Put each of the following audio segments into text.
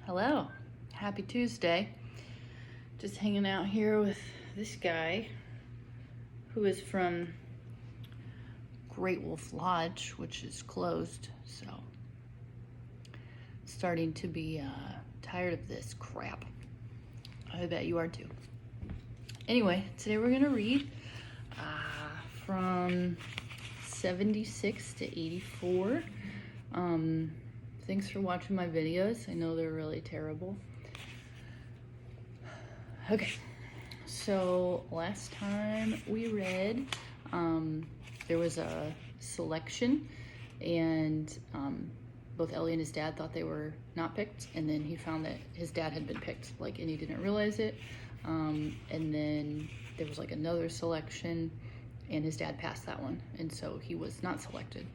Hello, happy Tuesday. Just hanging out here with this guy who is from Great Wolf Lodge, which is closed, so starting to be tired of this crap. I bet you are too. Anyway, today we're gonna read from 76 to 84. Thanks for watching my videos. I know they're really terrible. Okay, so last time we read, there was a selection, and both Ellie and his dad thought they were not picked, and then he found that his dad had been picked, and he didn't realize it. And then there was another selection, and his dad passed that one, and so he was not selected.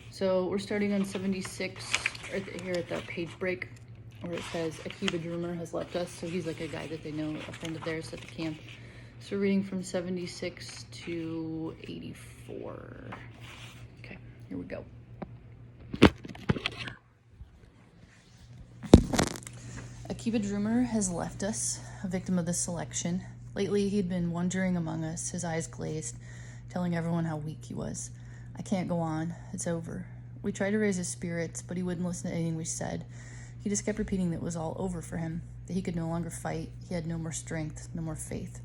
So we're starting on 76 right here at the page break where it says Akiba Drummer has left us. So he's a guy that they know, a friend of theirs at the camp. So we're reading from 76 to 84. Okay, here we go. Akiba Drummer has left us, a victim of the selection. Lately, he'd been wandering among us, his eyes glazed, telling everyone how weak he was. I can't go on. It's over. We tried to raise his spirits, but he wouldn't listen to anything we said. He just kept repeating that it was all over for him, that he could no longer fight, he had no more strength, no more faith.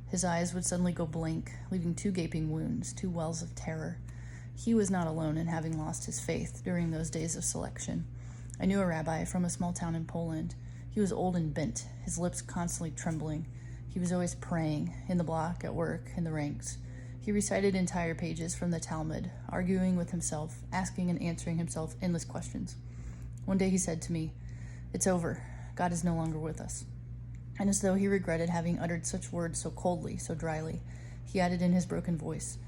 His eyes would suddenly go blank, leaving two gaping wounds, two wells of terror. He was not alone in having lost his faith during those days of selection. I knew a rabbi from a small town in Poland. He was old and bent, his lips constantly trembling. He was always praying, in the block, at work, in the ranks. He recited entire pages from the Talmud, arguing with himself, asking and answering himself endless questions. One day he said to me, "It's over. God is no longer with us." And as though he regretted having uttered such words so coldly, so dryly, he added in his broken voice,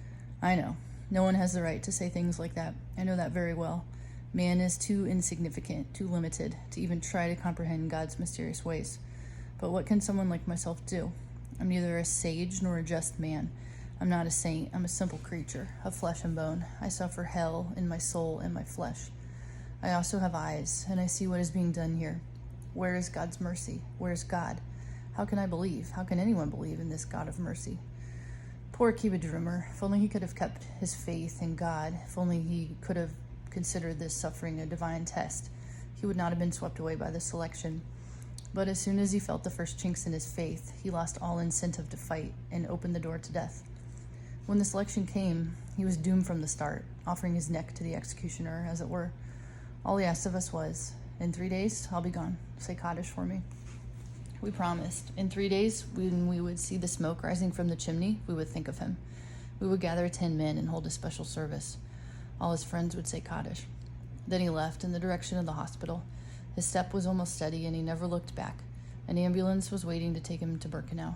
"I know. No one has the right to say things like that. I know that very well. Man is too insignificant, too limited, to even try to comprehend God's mysterious ways. But what can someone like myself do? I'm neither a sage nor a just man. I'm not a saint. I'm a simple creature, of flesh and bone. I suffer hell in my soul and my flesh. I also have eyes, and I see what is being done here. Where is God's mercy? Where is God? How can I believe? How can anyone believe in this God of mercy?" Poor Akiba Drummer. If only he could have kept his faith in God, if only he could have considered this suffering a divine test, he would not have been swept away by the selection. But as soon as he felt the first chinks in his faith, he lost all incentive to fight and opened the door to death. When the selection came, he was doomed from the start, offering his neck to the executioner, as it were. All he asked of us was, "In 3 days, I'll be gone. Say Kaddish for me." We promised. In 3 days, when we would see the smoke rising from the chimney, we would think of him. We would gather 10 men and hold a special service. All his friends would say Kaddish. Then he left in the direction of the hospital. His step was almost steady, and he never looked back. An ambulance was waiting to take him to Birkenau.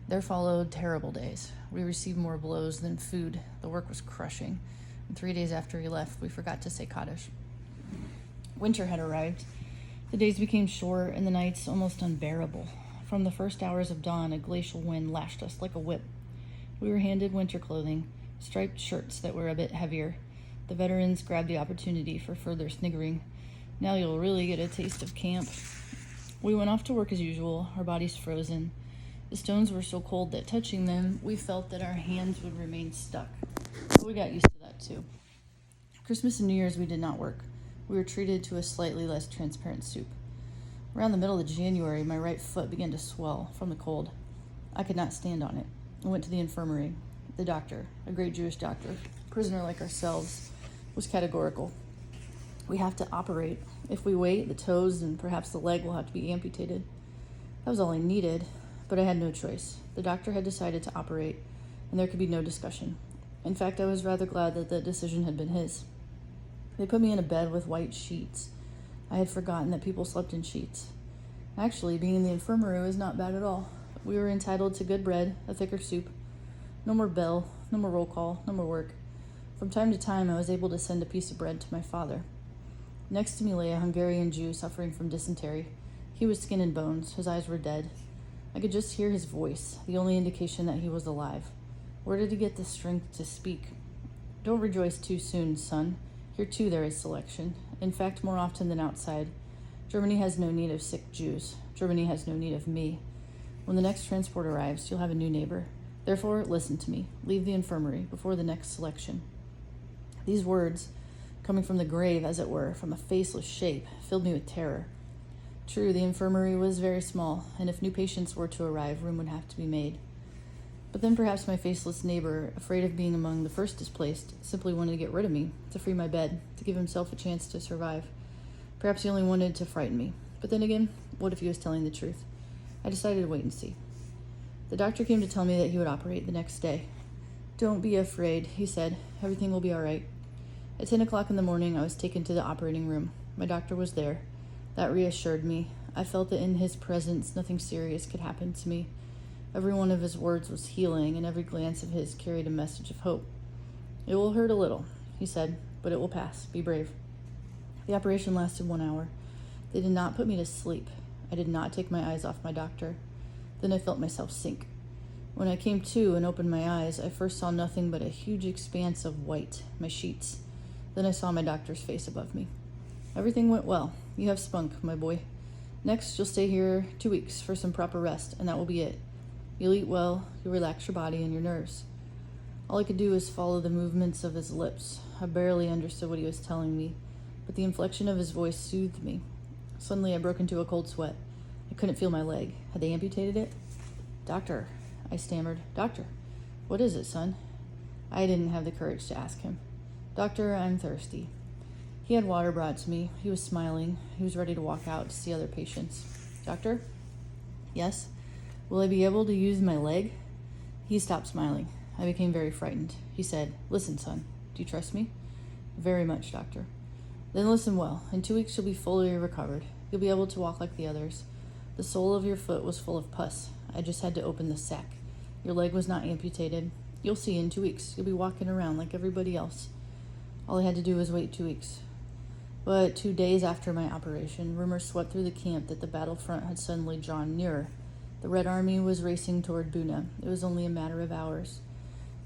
There followed terrible days. We received more blows than food. The work was crushing. And 3 days after he left, we forgot to say Kaddish. Winter had arrived. The days became short and the nights almost unbearable. From the first hours of dawn, a glacial wind lashed us like a whip. We were handed winter clothing, striped shirts that were a bit heavier. The veterans grabbed the opportunity for further sniggering. "Now you'll really get a taste of camp." We went off to work as usual, our bodies frozen. The stones were so cold that touching them, we felt that our hands would remain stuck. But we got used to that too. Christmas and New Year's we did not work. We were treated to a slightly less transparent soup. Around the middle of January, my right foot began to swell from the cold. I could not stand on it. I went to the infirmary. The doctor, a great Jewish doctor, prisoner like ourselves, was categorical. "We have to operate. If we wait, the toes and perhaps the leg will have to be amputated." That was all I needed, but I had no choice. The doctor had decided to operate, and there could be no discussion. In fact, I was rather glad that the decision had been his. They put me in a bed with white sheets. I had forgotten that people slept in sheets. Actually, being in the infirmary was not bad at all. We were entitled to good bread, a thicker soup. No more bell, no more roll call, no more work. From time to time, I was able to send a piece of bread to my father. Next to me lay a Hungarian Jew suffering from dysentery. He was skin and bones. His eyes were dead. I could just hear his voice, the only indication that he was alive. Where did he get the strength to speak? "Don't rejoice too soon, son. Here too there is selection. In fact, more often than outside. Germany has no need of sick Jews. Germany has no need of me. When the next transport arrives, you'll have a new neighbor. Therefore, listen to me. Leave the infirmary before the next selection." These words, coming from the grave, as it were, from a faceless shape, filled me with terror. True, the infirmary was very small, and if new patients were to arrive, room would have to be made. But then perhaps my faceless neighbor, afraid of being among the first displaced, simply wanted to get rid of me, to free my bed, to give himself a chance to survive. Perhaps he only wanted to frighten me. But then again, what if he was telling the truth? I decided to wait and see. The doctor came to tell me that he would operate the next day. "Don't be afraid," he said. "Everything will be all right." At 10 o'clock in the morning, I was taken to the operating room. My doctor was there. That reassured me. I felt that in his presence, nothing serious could happen to me. Every one of his words was healing, and every glance of his carried a message of hope. "It will hurt a little," he said, "but it will pass. Be brave." The operation lasted 1 hour. They did not put me to sleep. I did not take my eyes off my doctor. Then I felt myself sink. When I came to and opened my eyes, I first saw nothing but a huge expanse of white, my sheets. Then I saw my doctor's face above me. "Everything went well. You have spunk, my boy. Next, you'll stay here 2 weeks for some proper rest, and that will be it. You'll eat well, you'll relax your body and your nerves." All I could do was follow the movements of his lips. I barely understood what he was telling me, but the inflection of his voice soothed me. Suddenly, I broke into a cold sweat. I couldn't feel my leg. Had they amputated it? "Doctor," I stammered. "Doctor, what is it, son?" I didn't have the courage to ask him. "Doctor, I'm thirsty." He had water brought to me. He was smiling. He was ready to walk out to see other patients. "Doctor?" "Yes?" "Will I be able to use my leg?" He stopped smiling. I became very frightened. He said, "Listen, son, do you trust me?" "Very much, doctor." "Then listen well. In 2 weeks you'll be fully recovered. You'll be able to walk like the others. The sole of your foot was full of pus. I just had to open the sac. Your leg was not amputated. You'll see in 2 weeks. You'll be walking around like everybody else." All I had to do was wait 2 weeks. But 2 days after my operation, rumors swept through the camp that the battlefront had suddenly drawn nearer. The Red Army was racing toward Buna. It was only a matter of hours.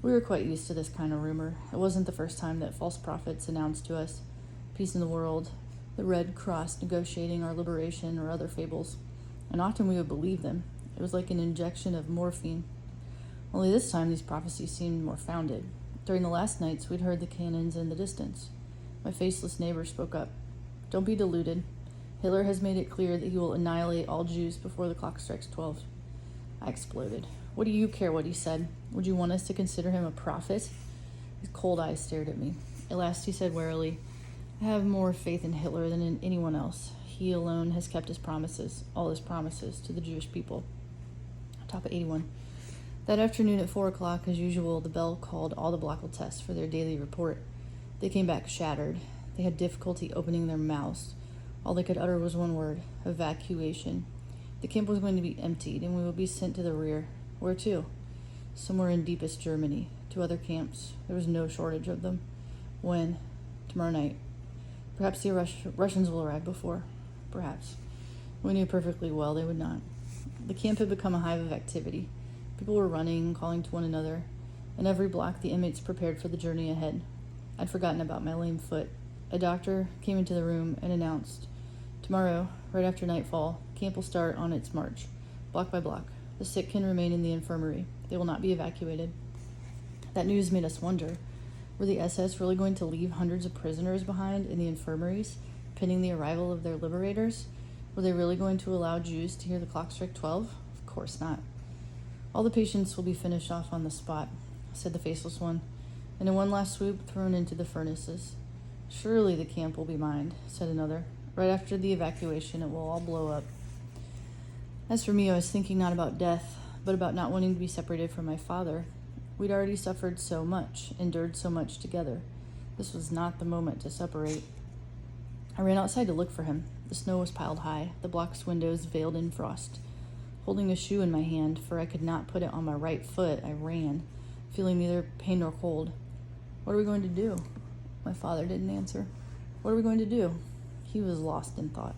We were quite used to this kind of rumor. It wasn't the first time that false prophets announced to us peace in the world, the Red Cross negotiating our liberation, or other fables. And often we would believe them. It was like an injection of morphine. Only this time these prophecies seemed more founded. During the last nights, we'd heard the cannons in the distance. My faceless neighbor spoke up. "Don't be deluded. Hitler has made it clear that he will annihilate all Jews before the clock strikes 12. I exploded. "What do you care what he said? Would you want us to consider him a prophet?" His cold eyes stared at me. At last he said warily, "I have more faith in Hitler than in anyone else. He alone has kept his promises, all his promises, to the Jewish people." Top of 81. That afternoon at 4 o'clock, as usual, the bell called all the Blockel tests for their daily report. They came back shattered. They had difficulty opening their mouths. All they could utter was one word: evacuation. The camp was going to be emptied, and we would be sent to the rear. Where to? Somewhere in deepest Germany, to other camps. There was no shortage of them. When? Tomorrow night. Perhaps the Russians will arrive before. Perhaps. We knew perfectly well they would not. The camp had become a hive of activity. People were running, calling to one another. In every block, the inmates prepared for the journey ahead. I'd forgotten about my lame foot. A doctor came into the room and announced, "Tomorrow, right after nightfall, camp will start on its march, block by block. The sick can remain in the infirmary. They will not be evacuated." That news made us wonder. Were the SS really going to leave hundreds of prisoners behind in the infirmaries, pending the arrival of their liberators? Were they really going to allow Jews to hear the clock strike 12? Of course not. "All the patients will be finished off on the spot," said the faceless one, "and in one last swoop thrown into the furnaces." "Surely the camp will be mined," said another. "Right after the evacuation, it will all blow up." As for me, I was thinking not about death, but about not wanting to be separated from my father. We'd already suffered so much, endured so much together. This was not the moment to separate. I ran outside to look for him. The snow was piled high, the block's windows veiled in frost. Holding a shoe in my hand, for I could not put it on my right foot, I ran, feeling neither pain nor cold. "What are we going to do?" My father didn't answer. "What are we going to do?" He was lost in thought.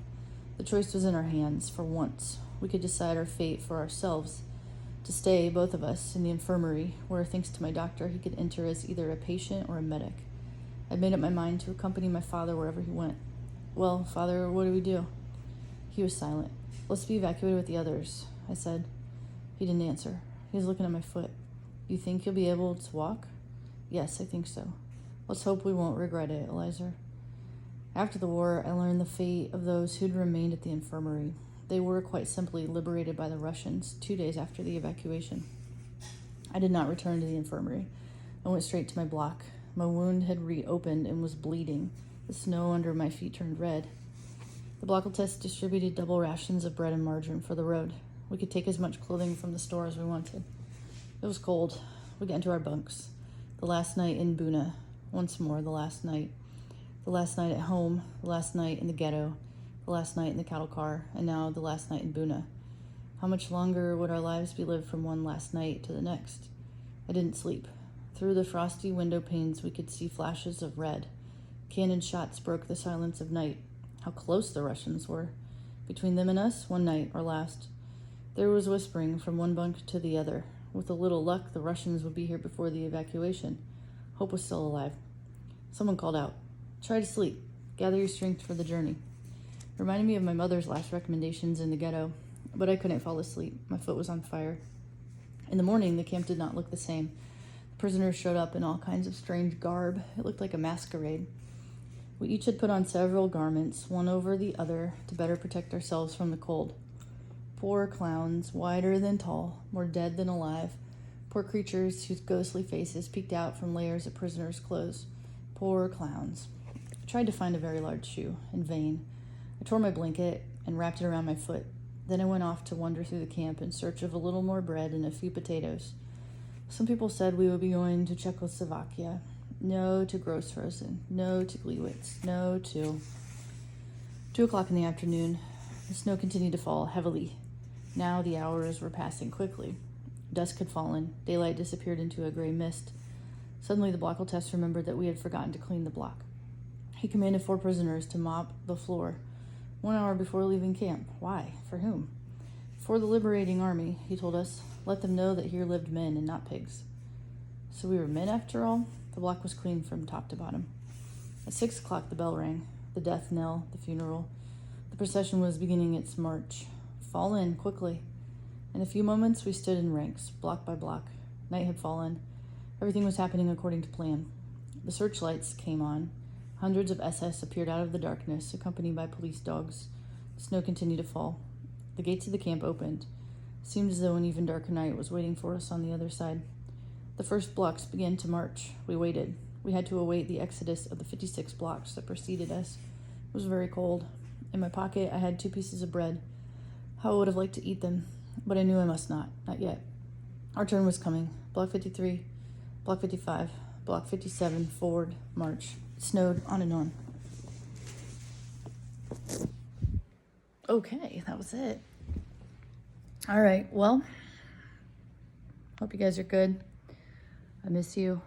The choice was in our hands. For once, we could decide our fate for ourselves. To stay, both of us, in the infirmary, where, thanks to my doctor, he could enter as either a patient or a medic. I'd made up my mind to accompany my father wherever he went. "Well, Father, what do we do?" He was silent. Let's be evacuated with the others, I said. He didn't answer. He was looking at my foot. You think you'll be able to walk? Yes, I think so. Let's hope we won't regret it, Eliezer. After the war, I learned the fate of those who'd remained at the infirmary. They were quite simply liberated by the Russians 2 days after the evacuation. I did not return to the infirmary. I went straight to my block. My wound had reopened and was bleeding. The snow under my feet turned red. The blockholdtest distributed double rations of bread and margarine for the road. We could take as much clothing from the store as we wanted. It was cold. We got into our bunks. The last night in Buna. Once more, the last night. The last night at home, the last night in the ghetto, the last night in the cattle car, and now the last night in Buna. How much longer would our lives be lived from one last night to the next? I didn't sleep. Through the frosty window panes, we could see flashes of red. Cannon shots broke the silence of night. How close the Russians were. Between them and us, one night, our last. There was whispering from one bunk to the other. With a little luck, the Russians would be here before the evacuation. Hope was still alive. Someone called out, "Try to sleep. Gather your strength for the journey." It reminded me of my mother's last recommendations in the ghetto, but I couldn't fall asleep. My foot was on fire. In the morning, the camp did not look the same. The prisoners showed up in all kinds of strange garb. It looked like a masquerade. We each had put on several garments, one over the other, to better protect ourselves from the cold. Poor clowns, wider than tall, more dead than alive. Poor creatures whose ghostly faces peeked out from layers of prisoners' clothes. Poor clowns. I tried to find a very large shoe, in vain. I tore my blanket and wrapped it around my foot. Then I went off to wander through the camp in search of a little more bread and a few potatoes. Some people said we would be going to Czechoslovakia. No to Grossrosen. No to Gliwitz. No to... 2 o'clock in the afternoon. The snow continued to fall heavily. Now the hours were passing quickly. Dusk had fallen. Daylight disappeared into a gray mist. Suddenly the blockholdtest remembered that we had forgotten to clean the block. He commanded 4 prisoners to mop the floor 1 hour before leaving camp. Why? For whom? For the liberating army, he told us. Let them know that here lived men and not pigs. So we were men after all? The block was clean from top to bottom. At 6 o'clock the bell rang. The death knell, the funeral. The procession was beginning its march. Fall in, quickly. In a few moments we stood in ranks, block by block. Night had fallen. Everything was happening according to plan. The searchlights came on. Hundreds of SS appeared out of the darkness, accompanied by police dogs. The snow continued to fall. The gates of the camp opened. It seemed as though an even darker night was waiting for us on the other side. The first blocks began to march. We waited. We had to await the exodus of the 56 blocks that preceded us. It was very cold. In my pocket, I had 2 pieces of bread. How I would have liked to eat them, but I knew I must not yet. Our turn was coming. Block 53, Block 55, Block 57, forward, march. It snowed on and on. Okay, that was it. All right, well, hope you guys are good. I miss you.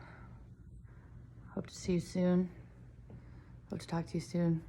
Hope to see you soon. Hope to talk to you soon.